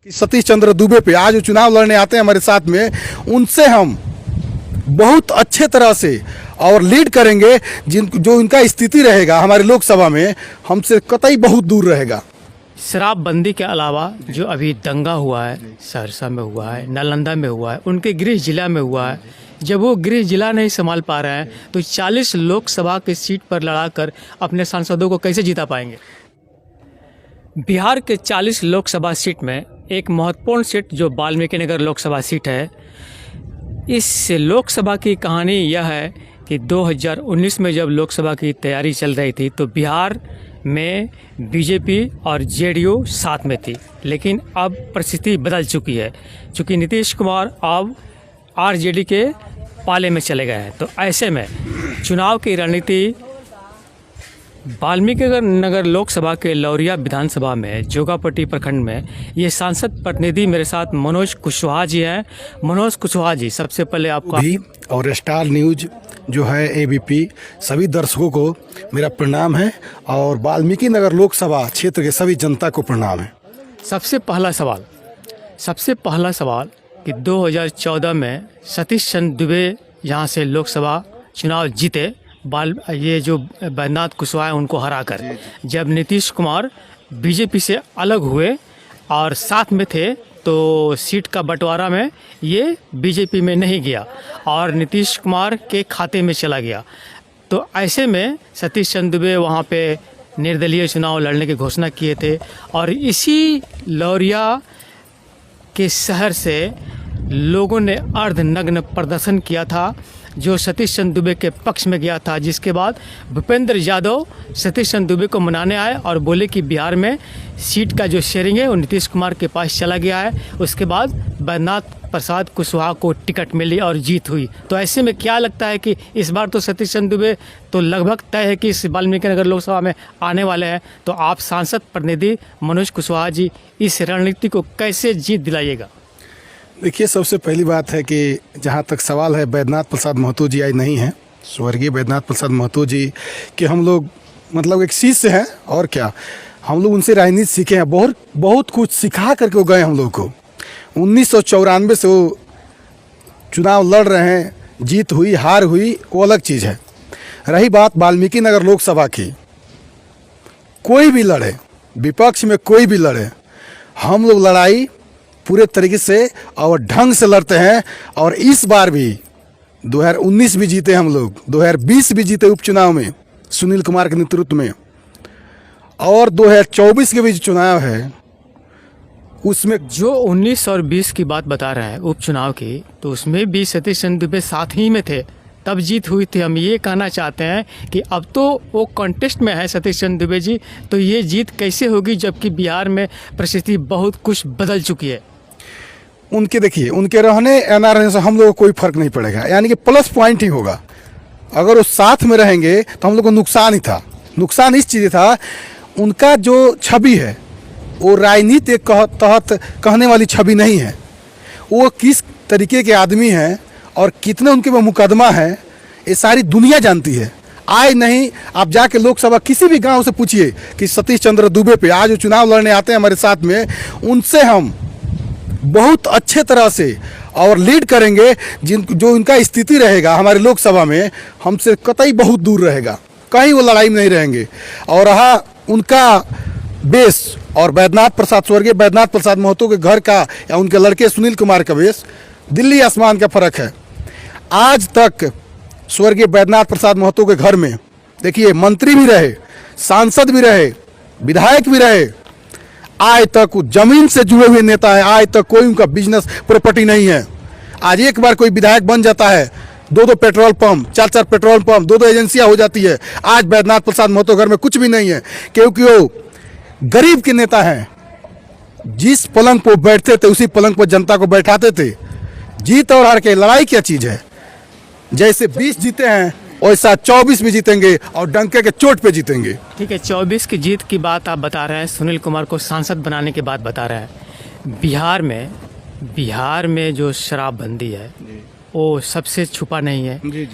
कि सतीश चंद्र दुबे पे आज जो चुनाव लड़ने आते हैं हमारे साथ में, उनसे हम बहुत अच्छे तरह से और लीड करेंगे। जो इनका स्थिति रहेगा हमारे लोकसभा में, हमसे कतई बहुत दूर रहेगा। शराबबंदी के अलावा जो अभी दंगा हुआ है, सहरसा में हुआ है, नालंदा में हुआ है, उनके गृह जिला में हुआ है, जब वो गृह जिला नहीं संभाल पा रहे हैं तो 40 लोकसभा की सीट पर लड़ाकर अपने सांसदों को कैसे जिता पाएंगे। बिहार के 40 लोकसभा सीट में एक महत्वपूर्ण सीट जो वाल्मीकि नगर लोकसभा सीट है, इस लोकसभा की कहानी यह है कि 2019 में जब लोकसभा की तैयारी चल रही थी तो बिहार में बीजेपी और जेडीयू साथ में थी, लेकिन अब परिस्थिति बदल चुकी है। चूँकि नीतीश कुमार अब आरजेडी के पाले में चले गए हैं, तो ऐसे में चुनाव की रणनीति वाल्मीकि नगर लोकसभा के लौरिया विधानसभा में जोगापट्टी प्रखंड में ये सांसद प्रतिनिधि मेरे साथ मनोज कुशवाहा जी हैं। मनोज कुशवाहा जी, सबसे पहले आपका भी और स्टार न्यूज जो है एबीपी, सभी दर्शकों को मेरा प्रणाम है और वाल्मीकि नगर लोकसभा क्षेत्र के सभी जनता को प्रणाम है। सबसे पहला सवाल कि 2014 में सतीश चंद्र दुबे यहाँ से लोकसभा चुनाव जीते, ये जो बैद्यनाथ कुशवाहा उनको हराकर, जब नीतीश कुमार बीजेपी से अलग हुए और साथ में थे तो सीट का बंटवारा में ये बीजेपी में नहीं गया और नीतीश कुमार के खाते में चला गया। तो ऐसे में सतीश चंद्र दुबे वहाँ पे निर्दलीय चुनाव लड़ने की घोषणा किए थे और इसी लौरिया के शहर से लोगों ने अर्धनग्न प्रदर्शन किया था जो सतीश चंद्र दुबे के पक्ष में गया था, जिसके बाद भूपेंद्र यादव सतीश चंद्र दुबे को मनाने आए और बोले कि बिहार में सीट का जो शेयरिंग है वो नीतीश कुमार के पास चला गया है। उसके बाद बैद्यनाथ प्रसाद कुशवाहा को टिकट मिली और जीत हुई। तो ऐसे में क्या लगता है कि इस बार तो सतीश चंद्र दुबे तो लगभग तय है कि इस वाल्मीकि नगर लोकसभा में आने वाले हैं, तो आप सांसद प्रतिनिधि मनोज कुशवाहा जी इस रणनीति को कैसे जीत दिलाइएगा। देखिए, सबसे पहली बात है कि जहाँ तक सवाल है, बैद्यनाथ प्रसाद महतो जी आज नहीं हैं, स्वर्गीय बैद्यनाथ प्रसाद महतो जी के हम लोग मतलब एक शिष्य हैं और क्या, हम लोग उनसे राजनीति सीखे हैं, बहुत कुछ सिखा करके वो गए हम लोग को। 1994 से वो चुनाव लड़ रहे हैं, जीत हुई हार हुई वो अलग चीज़ है। रही बात वाल्मीकि नगर लोकसभा की, कोई भी लड़े, विपक्ष में कोई भी लड़े, हम लोग लड़ाई पूरे तरीके से और ढंग से लड़ते हैं। और इस बार भी 2019 भी जीते हम लोग, 2020 भी जीते उपचुनाव में सुनील कुमार के नेतृत्व में, और 2024 के भी जो चुनाव है उसमें जो 19 और 20 की बात बता रहे हैं उपचुनाव की, तो उसमें भी सतीश चंद्र दुबे साथ ही में थे, तब जीत हुई थी। हम ये कहना चाहते हैं कि अब तो वो कॉन्टेस्ट में है सतीश चंद्र दुबे जी, तो ये जीत कैसे होगी जबकि बिहार में परिस्थिति बहुत कुछ बदल चुकी है। उनके देखिए, उनके रहने या ना रहने से हम लोगों को कोई फर्क नहीं पड़ेगा, यानी कि प्लस पॉइंट ही होगा। अगर वो साथ में रहेंगे तो हम लोग को नुकसान ही था। नुकसान इस चीज़ था, उनका जो छवि है वो राजनीति के तहत कहने वाली छवि नहीं है। वो किस तरीके के आदमी हैं और कितने उनके में मुकदमा है ये सारी दुनिया जानती है। आज नहीं, आप जाके लोकसभा किसी भी गांव से पूछिए कि सतीश चंद्र दुबे पे आज जो चुनाव लड़ने आते हैं हमारे साथ में, उनसे हम बहुत अच्छे तरह से और लीड करेंगे। जो इनका स्थिति रहेगा हमारे लोकसभा में, हमसे कतई बहुत दूर रहेगा, कहीं वो लड़ाई में नहीं रहेंगे। और रहा उनका बेस और बैद्यनाथ प्रसाद, स्वर्गीय बैद्यनाथ प्रसाद महतो के घर का या उनके लड़के सुनील कुमार का बेस, दिल्ली आसमान का फर्क है। आज तक स्वर्गीय बैद्यनाथ प्रसाद महतो के घर में देखिए, मंत्री भी रहे, सांसद भी रहे, विधायक भी रहे, आज तक जमीन से जुड़े हुए नेता है, आज तक कोई उनका बिजनेस प्रॉपर्टी नहीं है। आज एक बार कोई विधायक बन जाता है, 2 पेट्रोल पंप, 4 पेट्रोल पंप, 2 एजेंसियां हो जाती है। आज बैद्यनाथ प्रसाद महतो घर में कुछ भी नहीं है, क्योंकि वो गरीब के नेता हैं। जिस पलंग पर बैठते थे उसी पलंग पर जनता को बैठाते थे। जीत और हार के लड़ाई क्या चीज़ है, जैसे 20 जीते हैं वैसा 24 भी जीतेंगे और डंके के चोट पे जीतेंगे। ठीक है, 24 की जीत की बात आप बता रहे हैं, सुनील कुमार को सांसद बनाने की बात बता रहे हैं। बिहार में जो शराबबंदी है वो सबसे छुपा नहीं है। जी।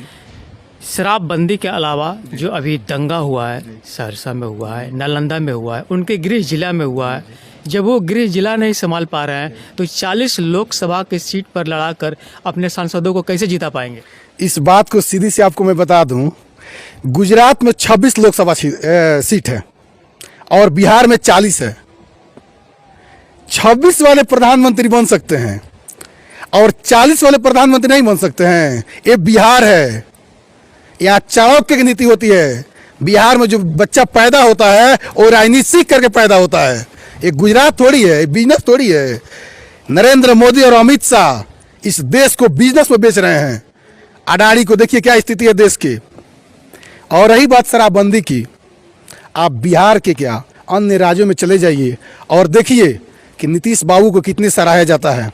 शराबबंदी के अलावा जो अभी दंगा हुआ है, सहरसा में हुआ है, नालंदा में हुआ है, उनके गृह जिला में हुआ है, जब वो गृह जिला नहीं संभाल पा रहे हैं तो 40 लोकसभा की सीट पर लड़ाकर अपने सांसदों को कैसे जिता पाएंगे? इस बात को सीधी से आपको मैं बता दूं, गुजरात में 26 लोकसभा सीट है और बिहार में 40 है। 26 वाले प्रधानमंत्री बन सकते हैं और 40 वाले प्रधानमंत्री नहीं बन सकते हैं। ये बिहार है, यहाँ चाणक्य की नीति होती है। बिहार में जो बच्चा पैदा होता है वो राजनीति सीख करके पैदा होता है। ये गुजरात थोड़ी है, ये बिजनेस थोड़ी है। नरेंद्र मोदी और अमित शाह इस देश को बिजनेस में बेच रहे हैं। अडानी को देखिए क्या स्थिति है देश की। और रही बात शराबबंदी की, आप बिहार के क्या अन्य राज्यों में चले जाइए और देखिए कि नीतीश बाबू को कितने सराहा जाता है,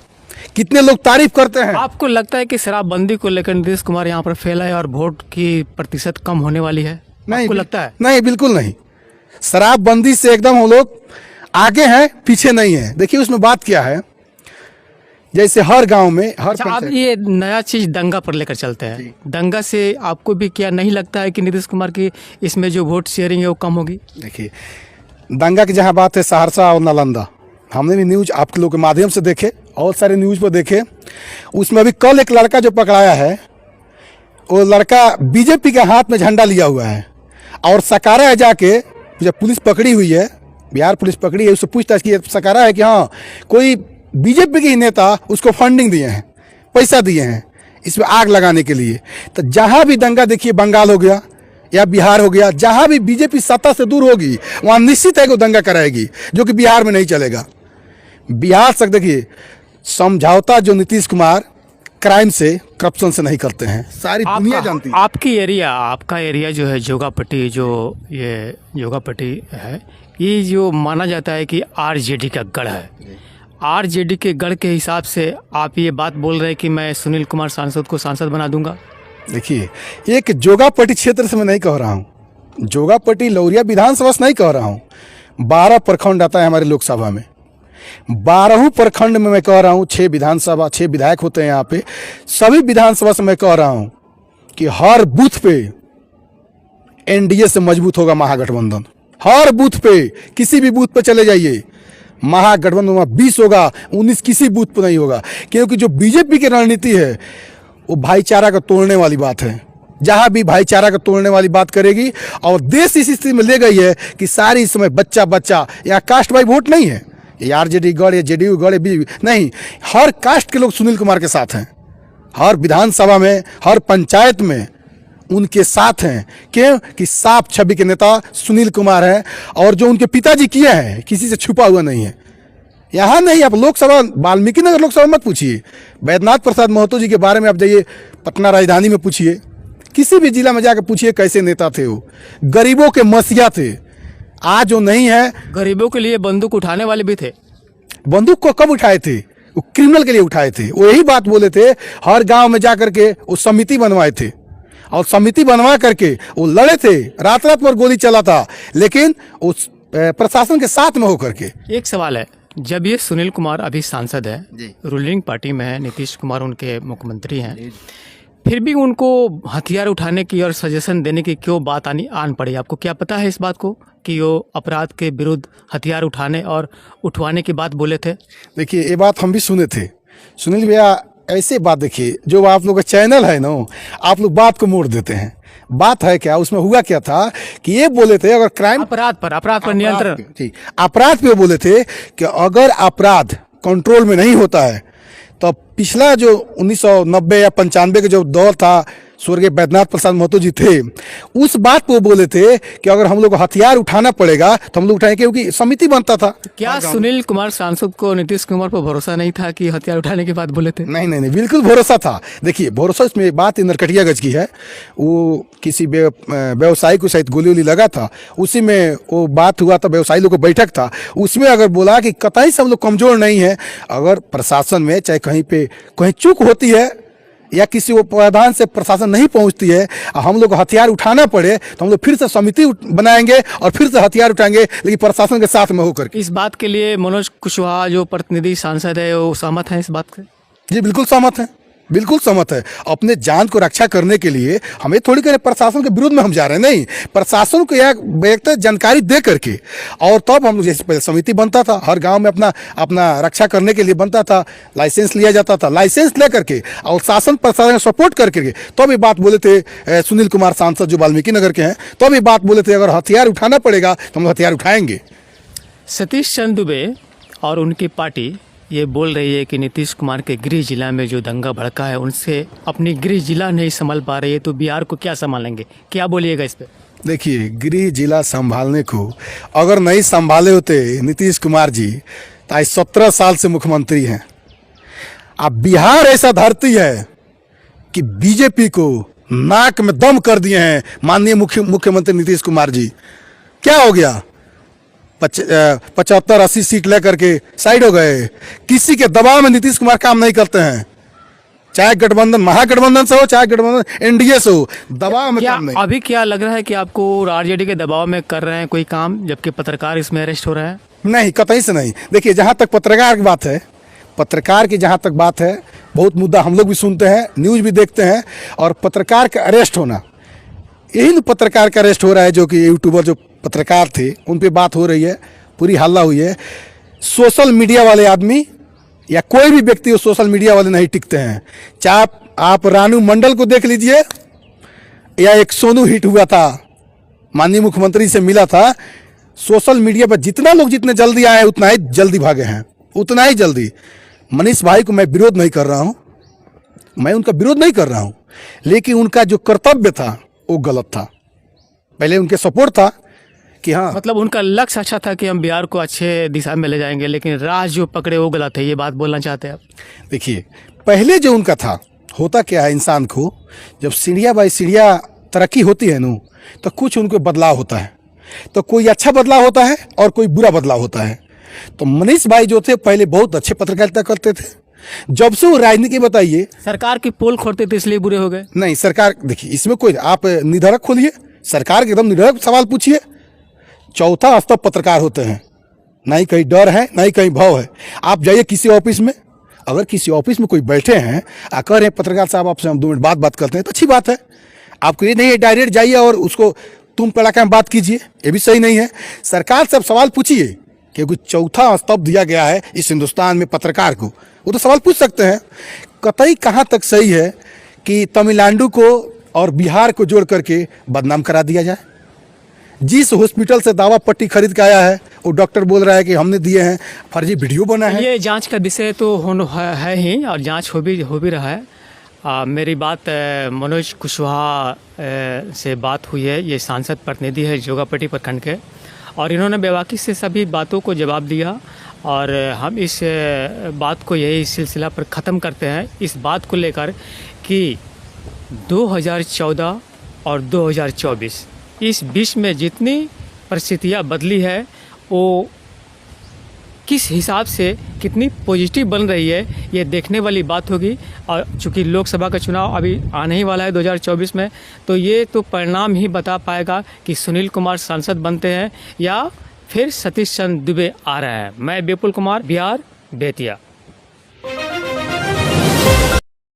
कितने लोग तारीफ करते हैं। आपको लगता है कि शराबबंदी को लेकर नीतीश कुमार यहाँ पर फेल है और वोट की प्रतिशत कम होने वाली है? नहीं, आपको लगता है? नहीं, बिल्कुल नहीं। शराबबंदी से एकदम हम लोग आगे हैं, पीछे नहीं है। देखिए उसमें बात क्या है, जैसे हर गांव में हर अच्छा, आप ये नया चीज दंगा पर लेकर चलते हैं। दंगा से आपको भी क्या नहीं लगता है कि नीतीश कुमार की इसमें जो वोट शेयरिंग है वो कम होगी? देखिए दंगा की जहां बात है, सहरसा और नालंदा हमने भी न्यूज आप लोगों के माध्यम से देखे और सारे न्यूज पर देखे। उसमें अभी कल एक लड़का जो पकड़ाया है, वो लड़का बीजेपी के हाथ में झंडा लिया हुआ है और सकारा है जाके, जब पुलिस पकड़ी हुई है, बिहार पुलिस पकड़ी है, उससे पूछताछ की, सकारा है कि हाँ कोई बीजेपी के ही नेता उसको फंडिंग दिए हैं, पैसा दिए हैं इसमें आग लगाने के लिए। तो जहाँ भी दंगा देखिए, बंगाल हो गया या बिहार हो गया, जहाँ भी बीजेपी सत्ता से दूर होगी वहाँ निश्चित है कि वो दंगा कराएगी, जो कि बिहार में नहीं चलेगा। बिहार तक देखिए समझौता जो नीतीश कुमार क्राइम से, करप्शन से नहीं करते हैं, सारी दुनिया जानती है। आपका एरिया जो है जोगापट्टी, जो ये जोगापट्टी है, ये जो माना जाता है कि आरजेडी का गढ़ है। आरजेडी के गढ़ के हिसाब से आप ये बात बोल रहे हैं कि मैं सुनील कुमार सांसद को सांसद बना दूंगा? देखिए एक जोगापट्टी क्षेत्र से मैं नहीं कह रहा हूँ, जोगापट्टी लौरिया विधानसभा से नहीं कह रहा हूँ। 12 प्रखंड आता है हमारे लोकसभा में, 12 प्रखंड में मैं कह रहा हूँ 6 विधानसभा, 6 विधायक होते हैं यहाँ पे। सभी विधानसभा से मैं कह रहा हूँ कि हर बूथ पे एनडीए से मजबूत होगा महागठबंधन। हर बूथ पे, किसी भी बूथ पे चले जाइए, महागठबंधन 20 होगा, 19 किसी बूथ पे नहीं होगा। क्योंकि जो बीजेपी की रणनीति है वो भाईचारा को तोड़ने वाली बात है। जहाँ भी भाईचारा को तोड़ने वाली बात करेगी, और देश इस स्थिति में ले गई है कि सारी इस समय बच्चा बच्चा, यहाँ कास्ट वाइज वोट नहीं है, ये आरजेडी गढ़ या जेडीयू गढ़ नहीं, हर कास्ट के लोग सुनील कुमार के साथ हैं। हर विधानसभा में, हर पंचायत में उनके साथ हैं। क्यों कि साफ छवि के नेता सुनील कुमार हैं, और जो उनके पिताजी किए हैं किसी से छुपा हुआ नहीं है। यहाँ नहीं, आप लोकसभा वाल्मीकि नगर लोकसभा मत पूछिए, बैद्यनाथ प्रसाद महतो जी के बारे में आप जाइए पटना राजधानी में पूछिए, किसी भी जिला में जाकर पूछिए कैसे नेता थे वो, गरीबों के मसीहा थे। आज जो नहीं है, गरीबों के लिए बंदूक उठाने वाले भी थे। बंदूक को कब उठाए थे? वो क्रिमिनल के लिए उठाए थे। वो यही बात बोले थे, हर गांव में जाकर के वो समिति बनवाए थे और समिति बनवा करके वो लड़े थे, रात रात पर गोली चला था, लेकिन उस प्रशासन के साथ में होकर के। एक सवाल है, जब ये सुनील कुमार अभी सांसद है, रूलिंग पार्टी में है, नीतीश कुमार उनके मुख्यमंत्री हैं, फिर भी उनको हथियार उठाने की और सजेशन देने की क्यों बात आन पड़ी? आपको क्या पता है इस बात को कि वो अपराध के विरुद्ध हथियार उठाने और उठवाने की बात बोले थे? देखिए ये बात हम भी सुने थे। सुनील भैया ऐसे बात, देखिए जो आप लोग का चैनल है ना, आप लोग बात को मोड़ देते हैं। बात है क्या, उसमें हुआ क्या था कि ये बोले थे अगर क्राइम, अपराध पर नियंत्रण, अपराध पे बोले थे कि अगर अपराध कंट्रोल में नहीं होता है तो पिछला जो 1990 या 95 का जो दौर था, स्वर्गीय बैद्यनाथ प्रसाद महतो जी थे, उस बात को बोले थे कि अगर हम लोग को हथियार उठाना पड़ेगा तो हम लोग उठाएंगे, क्योंकि समिति बनता था। क्या सुनील कुमार सांसद को नीतीश कुमार पर भरोसा नहीं था कि हथियार उठाने की बात बोले थे? नहीं नहीं नहीं, बिल्कुल भरोसा था। देखिए भरोसा, इसमें बात नरकटियागंज की है। वो किसी व्यवसायी को शायद गोली वोली लगा था, उसी में वो बात हुआ था, व्यवसायी लोग को बैठक था, उसमें अगर बोला कि कतई से हम लोग कमजोर नहीं है, अगर प्रशासन में चाहे कहीं पे कहीं चूक होती है या किसी वो प्रावधान से प्रशासन नहीं पहुंचती है, हम लोग को हथियार उठाना पड़े तो हम लोग फिर से समिति बनाएंगे और फिर से हथियार उठाएंगे, लेकिन प्रशासन के साथ में होकर। इस बात के लिए मनोज कुशवाहा जो प्रतिनिधि सांसद है वो सहमत है इस बात से? जी बिल्कुल सहमत है, बिल्कुल सहमत है। अपने जान को रक्षा करने के लिए हमें थोड़ी करे प्रशासन के विरोध में हम जा रहे हैं, नहीं, प्रशासन को यह जानकारी दे करके, और तब हम लोग, जैसे पहले समिति बनता था, हर गांव में अपना अपना रक्षा करने के लिए बनता था, लाइसेंस लिया जाता था, लाइसेंस ले करके और शासन प्रशासन सपोर्ट करके तो भी बात बोले थे सुनील कुमार सांसद जो वाल्मीकि नगर के हैं, तो भी बात बोले थे अगर हथियार उठाना पड़ेगा तो हम हथियार उठाएंगे। सतीश चंद्र दुबे और उनकी पार्टी ये बोल रही है कि नीतीश कुमार के गृह जिला में जो दंगा भड़का है उनसे अपनी गृह जिला नहीं संभाल पा रही है, तो बिहार को क्या संभालेंगे, क्या बोलिएगा इस पे? देखिए, गृह जिला संभालने को अगर नहीं संभाले होते नीतीश कुमार जी तो आज 17 साल से मुख्यमंत्री हैं। अब बिहार ऐसा धरती है कि बीजेपी को नाक में दम कर दिए हैं माननीय मुख्यमंत्री नीतीश कुमार जी। क्या हो गया, 75-80 सीट लेकर के साइड हो गए। किसी के दबाव में नीतीश कुमार काम नहीं करते हैं, चाहे गठबंधन महागठबंधन से हो, चाहे गठबंधन एनडीए से हो, दबाव में काम नहीं। अभी क्या लग रहा है कि आपको आरजेडी के दबाव में कर रहे हैं कोई काम, जबकि पत्रकार इसमें अरेस्ट हो रहा है? नहीं, कतई से नहीं। देखिए, जहाँ तक पत्रकार की बात है, पत्रकार की जहाँ तक बात है, बहुत मुद्दा हम लोग भी सुनते हैं, न्यूज़ भी देखते हैं, और पत्रकार का अरेस्ट होना, यही न पत्रकार का अरेस्ट हो रहा है जो कि यूट्यूबर जो पत्रकार थे उन पे बात हो रही है, पूरी हल्ला हुई है। सोशल मीडिया वाले आदमी या कोई भी व्यक्ति हो, सोशल मीडिया वाले नहीं टिकते हैं। चाहे आप रानू मंडल को देख लीजिए, या एक सोनू हिट हुआ था, माननीय मुख्यमंत्री से मिला था, सोशल मीडिया पर जितना लोग जितने जल्दी आए उतना ही जल्दी भागे हैं, उतना ही जल्दी। मनीष भाई को मैं विरोध नहीं कर रहा हूँ, मैं उनका विरोध नहीं कर रहा हूँ, लेकिन उनका जो कर्तव्य था वो गलत था। पहले उनके सपोर्ट था कि हाँ, मतलब उनका लक्ष्य अच्छा था कि हम बिहार को अच्छे दिशा में ले जाएंगे, लेकिन राह जो पकड़े वो गलत है, ये बात बोलना चाहते हैं आप? देखिए, पहले जो उनका था, होता क्या है, इंसान को जब सीढ़िया बाई सीढ़िया तरक्की होती है ना, तो कुछ उनको बदलाव होता है, तो कोई अच्छा बदलाव होता है और कोई बुरा बदलाव होता है। तो मनीष भाई जो थे पहले बहुत अच्छे पत्रकारिता करते थे, जब से वो राजनीति, बताइए, सरकार की पोल खोलते थे इसलिए बुरे हो गए? नहीं, सरकार, देखिए इसमें कोई, आप निधड़क खोलिए, सरकार के एकदम निधड़क सवाल पूछिए। चौथा स्तर पत्रकार होते हैं, ना ही कहीं डर है ना ही कहीं भव है। आप जाइए किसी ऑफिस में, अगर किसी ऑफिस में कोई बैठे हैं कह रहे हैं पत्रकार साहब आपसे हम 2 मिनट बात करते हैं, तो अच्छी बात है। आपको ये नहीं है डायरेक्ट जाइए और उसको तुम पड़ाका में बात कीजिए, ये भी सही नहीं है। सरकार से आप सवाल पूछिए, क्योंकि चौथा स्तंभ दिया गया है इस हिंदुस्तान में पत्रकार को, वो तो सवाल पूछ सकते हैं। कतई कहाँ तक सही है कि तमिलनाडु को और बिहार को जोड़ करके बदनाम करा दिया जाए? जिस हॉस्पिटल से दवा पट्टी खरीद के आया है वो डॉक्टर बोल रहा है कि हमने दिए हैं, फर्जी वीडियो बना है। ये जांच का विषय तो है ही, और जांच हो भी रहा है। मेरी बात मनोज कुशवाहा से बात हुई है, ये सांसद प्रतिनिधि है जोगापट्टी प्रखंड के, और इन्होंने बेबाकी से सभी बातों को जवाब दिया। और हम इस बात को यही सिलसिला पर ख़त्म करते हैं, इस बात को लेकर कि 2014 और 2024 इस बीच में जितनी परिस्थितियाँ बदली है वो किस हिसाब से कितनी पॉजिटिव बन रही है, ये देखने वाली बात होगी। और चूँकि लोकसभा का चुनाव अभी आने ही वाला है 2024 में, तो ये तो परिणाम ही बता पाएगा कि सुनील कुमार सांसद बनते हैं या फिर सतीश चंद्र दुबे आ रहे हैं। मैं विपुल कुमार, बिहार, बेतिया।